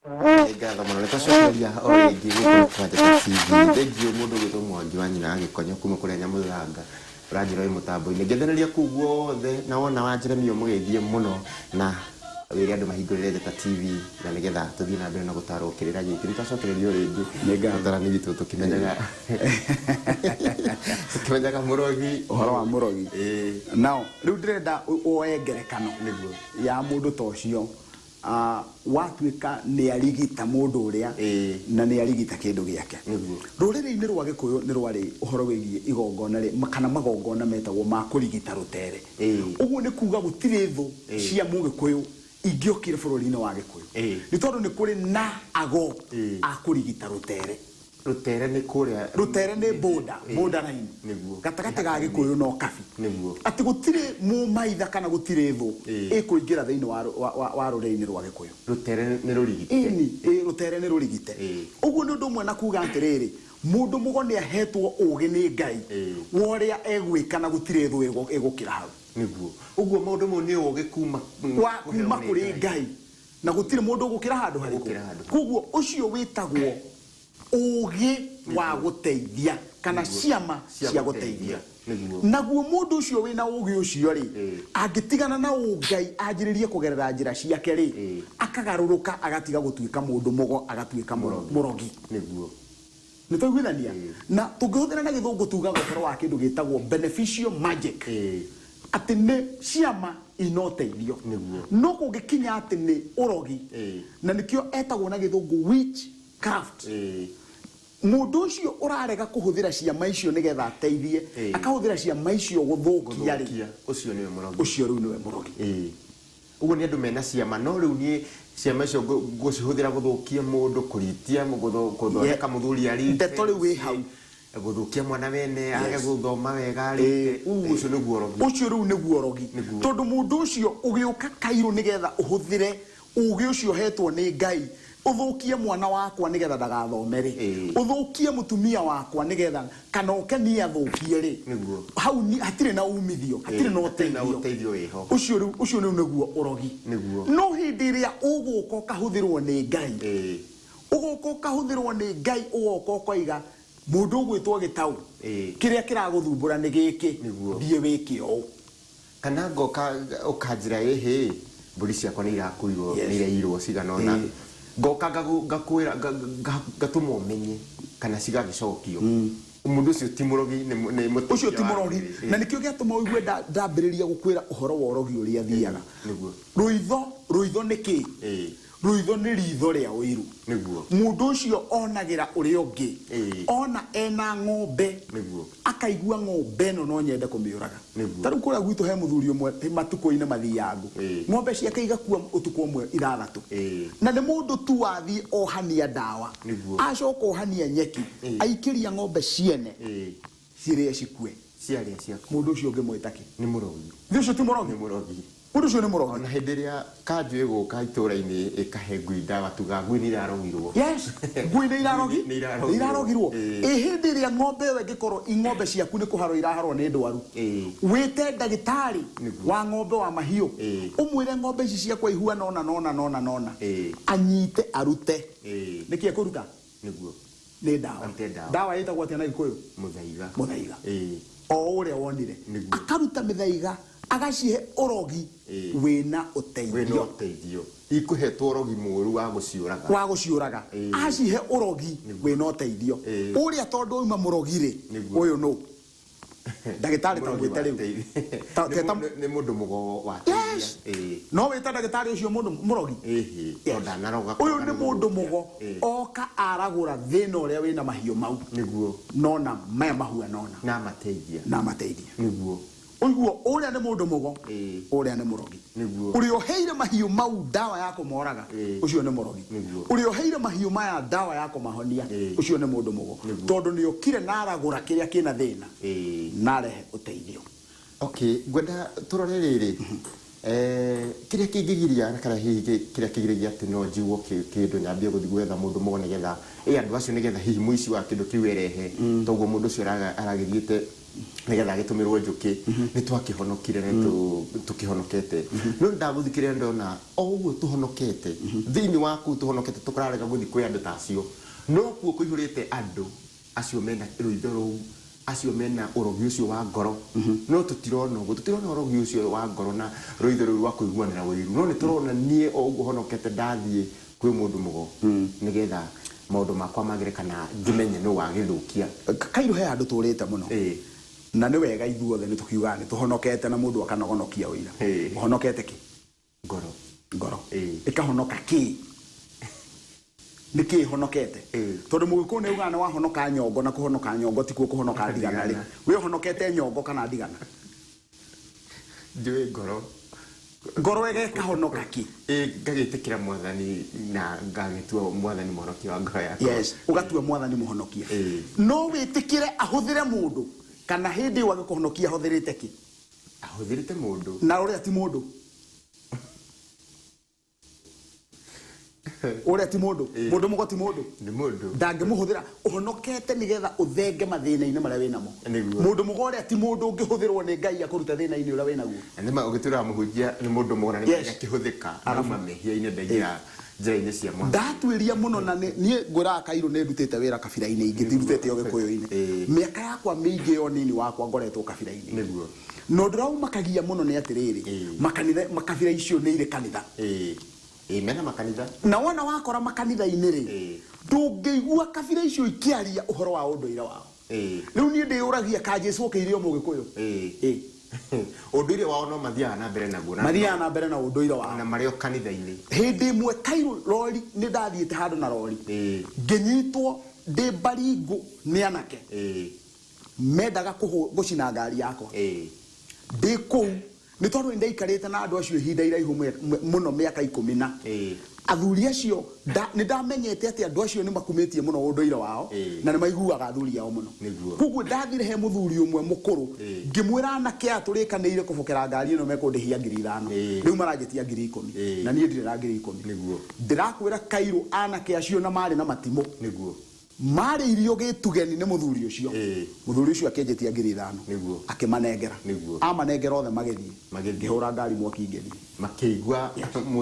Ngatho muno nitwacokeria o ringi gũkũ Njata TV. Thengio mũndũ ũgĩtwo Mwangi wa nyina Agĩkonyo kuma kũrĩa Nyamũthanga ũranjĩra wĩ mũtambo-inĩ ngethereria kũu guothe na wona wanjĩremio mũgeithie mũno na wĩre andũ mahingũrĩre Njata TV na nĩgetha tũthiĩ na mbere na gũtarwo kĩrĩra gĩkĩ nĩtwacokererio rĩngĩ nĩngatarani witũ tũkĩmenyaga mũrogi ũhoro wa mũrogi nao rĩu ndĩrenda woe ngerekano nĩguo ya mũndũ ta ũcio watuĩka nĩ arigita mũndũ ũrĩa na nĩ arigita kĩndũ gĩake rũrĩrĩ-inĩ rwa Gĩkũyũ nĩ rwarĩ ũhoro wĩgiĩ igongona kana magongona metagwo ma kũrigita rũtere ũguo nĩ kuga gũtirĩ thũ cia Mũgĩkũyũ ingĩokire bũrũri-inĩ wa Gĩkũyũ nĩ tondũ nĩ kũrĩ na ago a kũrigita rũtere Rutere nĩ kũrĩa rutere nĩ border line gatagatĩ ga Gĩkũyũ no Kabi atĩ gũtirĩ mũmaitha kana gũtirĩ thũ ĩkũingĩra thĩinĩ wa rũrĩrĩ-inĩ rwa Gĩkũyũ rutere nĩ rũrigite rutere nĩ rũrigite ũguo nĩ ũndũ ũmwe na kuga atĩrĩrĩ mũndũ mũgo nĩ ahetwo ũgĩ nĩ Ngai wa ũrĩa egwĩka na gũtirĩ thũ ĩgũkĩra hau nĩguo ũguo maũndũ mau nĩ ũgĩ kuma kũrĩ Ngai na gũtirĩ mũndũ ũgũkĩra handũ harĩkũ koguo ũcio wĩtagwo ũgĩ wa gũteithia kana ciama cia gũteithia naguo mũndũ ũcio wĩna ũgĩ ũcio rĩ angĩtigana na ũngai anjĩrĩrie kũgerera njĩra ciake rĩ akagarũrũka agatiga gũtuĩka mũndũ mũgo agatuĩka mũrogi nĩguo nĩtwaiguithania na tũngĩhũthĩra na Gĩthũngũ tugaga ũhoro wa kĩndũ gĩtagwo beneficial magic atĩ nĩ ciama ina ũteithio no kũngĩkinya atĩ nĩ ũrogi na nĩkĩo etagwo na Gĩthũngũ witchcraft mũndũ ũcio ũrarega kũhũthĩra ciama icio nĩgetha ateithie akahũthĩra ciama icio gũthũkia rĩ ũcio nĩwe mũrogi ũcio rĩu nĩwe mũrogi ũguo nĩ andũ mena ciama no rĩu niĩ ciama icio ngũcihũthĩra gũthũkia mũndũ kũritia gũthondeka mũthuri arĩ ndeto rĩu wĩ hau gũthũkia mwana wene age gũthoma wega rĩ ũcio nĩguo ũrogi ũcio rĩu nĩguo ũrogi tondũ mũndũ ũcio ũgĩũka Kairũ nĩgetha ũhũthĩre ũgĩ ũcio hetwo nĩ Ngai ũthũkie mwana wakwa nĩgetha ndagathome rĩ ũthũkie mũtumia wakwa nĩgetha kana ũkenie athũkie rĩ hau hatirĩ na umithio hatirĩ na ũteithio wĩho ũcio rĩu nĩguo ũrogi no hĩndĩ ĩrĩa ũgũka ũkahũthĩrwo nĩ Ngai ũgũka ũkahũthĩrwo nĩ Ngai ũgoka ũkoiga mũndũ ũgwĩtwo Gĩtaũ kĩrĩa kĩragũthumbũra nĩ gĩkĩ thiĩ wĩke ũũ kana ngoka ũkanjĩra ĩhĩ mbũri ciakwa nĩ irakũirwo nĩ irairwo cigana ũna ngoka ngakwĩra ngatũma ũmenye kana cigagĩcokio mũndũ ũcio ti mũrogi nĩ mũteithia ũcio ti mũrogi na nĩkĩo gĩatũma ũigue ndambĩrĩria gũkwĩra ũhoro wa ũrogi ũrĩa thiaga rũitho nĩ kĩ rũitho nĩ ritho rĩa ũiru mũndũ ũcio onagĩra ũrĩa ũngĩ ona ena ng'ombe akaigua ng'ombe ĩno no nyende kũmĩũraga tarĩu kũrĩa gwitũ he mũthuri ũmwe matukũ-inĩ mathiangu ng'ombe ciake igakua ũtukũ ũmwe ithathatũ na nĩ mũndũ tu wathiĩ ohania ndawa acoka ohania nyeki aikĩria ng'ombe ciene cirĩe cikue mũndũ ũcio ũngĩmwĩta kĩ nĩ mũrogi ũcio ti mũrogi mũndũ ũcio nĩ mũrogi ona hĩndĩ ĩrĩa kanjũ ĩgũka itũũra-inĩ ĩkahe ngui ndawa tuga ngui nĩ irarogirwo ngui nĩ irarogirwo hĩndĩ ĩrĩa ng'ombe ĩyo ĩngĩkorwo ng'ombe ciaku nĩ kũharwo iraharwo nĩ ndwaru wĩte ndagĩtarĩ wa ng'ombe wa mahiũ ũmwĩre ng'ombe ici ciakwa ihuana nona anyite arute nĩkĩ ekũruta nĩ ndawa ĩtagwo atĩa na Gĩkũyũ mũthaiga o ũrĩa wonire akaruta mĩthaiga agacihe ũrogi wĩna ũteithio ikũhetwo ũrogi mũru wa gũciũraga acihe ũrogi wĩna ũteithio ũrĩa tondũ uma mũrogi rĩ ũyũ nũ ndagĩtarĩ tagwĩte rĩu nĩ mũndũ mũgo wa no wĩta ndagĩtarĩ ũcio mũndũ mũrogi ũyũ nĩ mũndũ mũgo oka aragũra thĩna ũrĩa wĩna mahiũ mau nona maya mahua nona na mateithia ũiguo ũrĩa nĩ mũndũ mũgo ũrĩa nĩ mũrogi ũrĩa ũheire mahiũ mau ndawa ya kũmoraga ũcio nĩ mũrogi ũrĩa ũheire mahiũ maya ndawa ya kũmahonia ũcio nĩ mũndũ mũgo tondũ nĩ okire na aragũra kĩrĩa kĩna thĩna na arehe ũteithio ngwenda tũrore rĩrĩ kĩrĩa kĩngĩgiria kana hihi kĩrĩa kĩgiragia atĩ no njigwo kĩndũ nyambie gũthiĩ gwetha mũndũ mũgo nĩgetha andũ acio nĩgetha hihi mũici wa kĩndũ kĩu erehe toguo mũndũ ũcio aragĩthiĩte nigetha gitumirwo njuki ni twakihonokire na tukihonokete no ndaguthikire ndona o uguo tuhonokete thiini waku tuhonokete tukararega guthi kwi andu tacio no kuo kuihurite andu acio mena ruitho ruu acio mena urogi ucio wa ngoro no tutirona urogi ucio wa ngoro na ruitho ruu rwa kuiguanira wiru no ni turona nie o uguo honokete ndathie kwi mundu mugo nigetha maundu makwa magire kana ngimenye no wagithukia Kairo he andu turite muno na ni wega ithuothe ni tukiuga ni tuhonokete na mundu akanogonokia uira uhonokete ki ngoro ikahonoka ki niki honokete tondu mugiku ni ugana wa honoka nyongo na kuhonoka nyongo ti kuhonoka ndigana ri we honokete nyongo kana ndigana ndiwe ngoro ege kahonoka ki ngagitikira mwathani na ngagitua mwathani muhonokia wa ngoro yakwa yes ugatua mwathani muhonokia no witikire ahuthire mundu kana hindi wage kuhonokia ahuthirite ki ahuthirite mundu na uria ti mundu uria ti mundu mundu mugo ti mundu ni mundu ndangimuhuthira uhonokete nigetha uthenge mathina-ini maria winamo mundu mugo uria ti mundu ungihuthirwo ni Ngai akuruta thina-ini uria winaguo anema ugitura muhunjia ni mundu mugo na ni akihuthika arama mehia-ini ndengira njira-ini cia mwathani ndatwiria muno na nie ngura Kairo ne ndutite wira kabira-ini ingi ndirutite yo gikuyu-ini miaka yakwa mingi yo nini wakwa ngoretwo kabira-ini niguo no ndiraumakagia muno ni atiriri makabira icio ni ire kanitha mena makanitha na wona wakora makanitha-ini ri ndungiigua kabira icio ikiaria uhoro wa unduire wao riu nie ndiuragia ka Jesu okeire mugikuyu unduire wao no mathiaga na mbere naguo na unduire wao na mario kanitha-ini hindi imwe Kairo rori ni ndathiite handu na rori nginyitwo ndi baringo ni anake mendaga gucina ngari yakwa ndi kuu ni tondu ndaikarite na andu acio ihinda iraihu muno miaka 10 athuri acio ni ndamenyete ati andu acio ni makumitie muno unduire wao na ni maiguaga athuri ao muno koguo ndathire he muthuri umwe mukuru ngimwira anake aturikanire kubokera ngari ino mekundihia 5,000 riu maranjitia 10,000 na nie ndire na 10,000 ndirakwira Kairo anake acio na mari na matimo mari irio gitugeni ni muthuri ucio akenjetia 5,000 akimanengera amanengera othe magithii ngihura ngari mwaki ngeni makiigua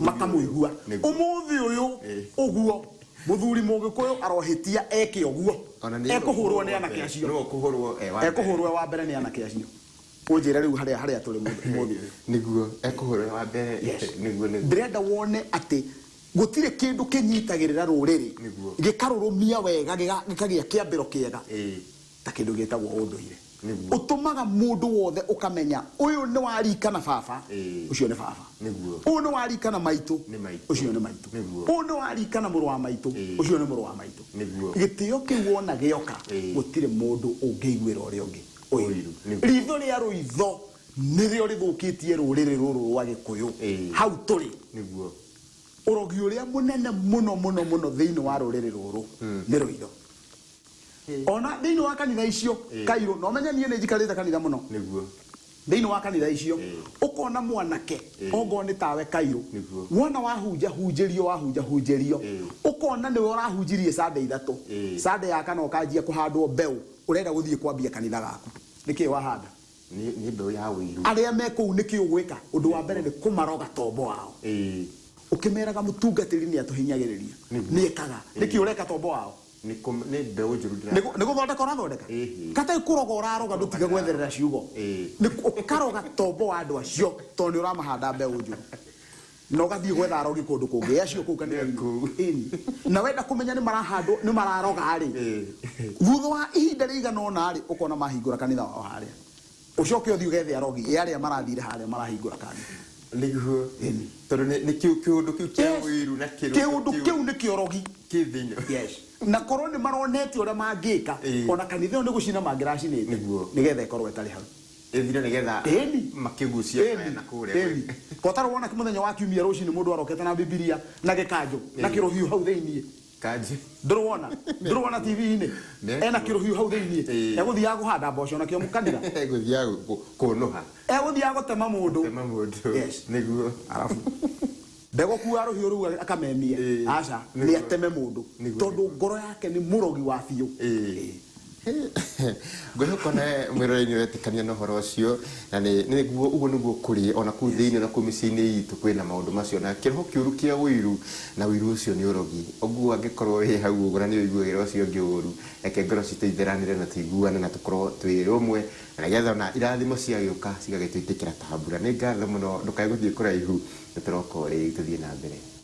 makamuigua umuthi uyu uguo muthuri mugikuyu arohitia eke uguo ekuhurwo ni anake acio no kuhurwo ekuhurwo wa mbere ni anake acio unjira riu haria tuli muthi niguo ekuhurwo wa mbere niguo ndirenda wone ati gutire kindu kinyitagirira ruriri gikarurumia wega gikagia kiambiro kiega ta kindu gitagwo unduire utumaga mundu wothe ukamenya uyu ni warikana baba ucio ni baba uyu ni warikana maitu ucio ni maitu uyu ni warikana muru wa maitu ucio ni muru wa maitu gitio kiu wona gioka gutire mundu ungiiguira uria ungi uyu ritho ria ruitho nirio rithukitie ruriri ruru rwa gikuyu hau turi urogi uria munene muno thiini wa ruriri ruru ni ruitho ona thiini wa kanitha icio Kairo no menya nie ni njikarite kanitha muno thiini wa kanitha icio ukona mwanake ongo ni tawe Kairo wona wahunjirio ukona ni urahunjirie sande 3 sande ya kana ukajia kuhandwo mbeu urenda guthie kwambia kanitha gaku niki wahanda ni mbeu ya wiru aria mekuu niki ugwika undu wa mbere ni kumaroga tombo wao ukimeraga mutungatiri ni atuhinyagiriria ni ekaga niki ureka tombo wao ni mbeu njuru ndira ni guthondeka urathondeka kata ikuroga uraroga ndutiga gwetherera ciugo ni ukaroga tombo wa andu acio to ni uramahanda mbeu njuru no gathie gwetha arogi kundu kungi acio kuu kanitha na wenda kumenya ni marahandwo ni mararoga ari thutha wa ihinda rigana ona ari ukona mahingura kanitha wao haria ucoke uthie gethe arogi aria marathire haria marahingura kanitha niguo tondu ni kiundu kiu kia wiru na kiundu kiu ni kiorogi kithino na korwo ni maronete uria mangika ona kanitha ni gucina mangiracinite nigetha ikorwo itari hau ethire nigetha makigucia na kuria kotaro wona kimuthenya wa kiumia rucini mundu arokete na bibilia na gikanjo na kirohiu hau thiini kanji ndurwona TV-ini ena kirohiu hau thiini eguthia guhanda mboco na kio mukanira eguthia kunuha eguthia gutema mundu niguo arafu ndego kuwa rohiu ru akamemia aca ni ateme mundu tondu ngoro yake ni murogi wa biu ngwĩhoka na mwĩrorei-inĩ ũretikania na ũhoro ũcio na nĩguo ũguo nĩguo kũrĩ ona kũu thĩinĩ na kũu mĩciĩ-inĩ itũ kwĩna maũndũ macio na kĩroho kĩũru kĩa ũiru na ũiru ũcio nĩ ũrogi ũguo angĩkorwo wĩ hau ũguo na nĩ ũiguagĩra ũcio ũngĩ ũru reke ngoro citũ itheranĩre na tũiguane na tũkorwo twĩ ũmwe na nĩgetha ona irathimo ciagĩũka cigagĩtwĩtĩkĩra ta mbura. Nĩ ngatho mũno ndũkae gũthiĩ kũraihu nĩ tũroka o rĩngĩ tũthiĩ na mbere.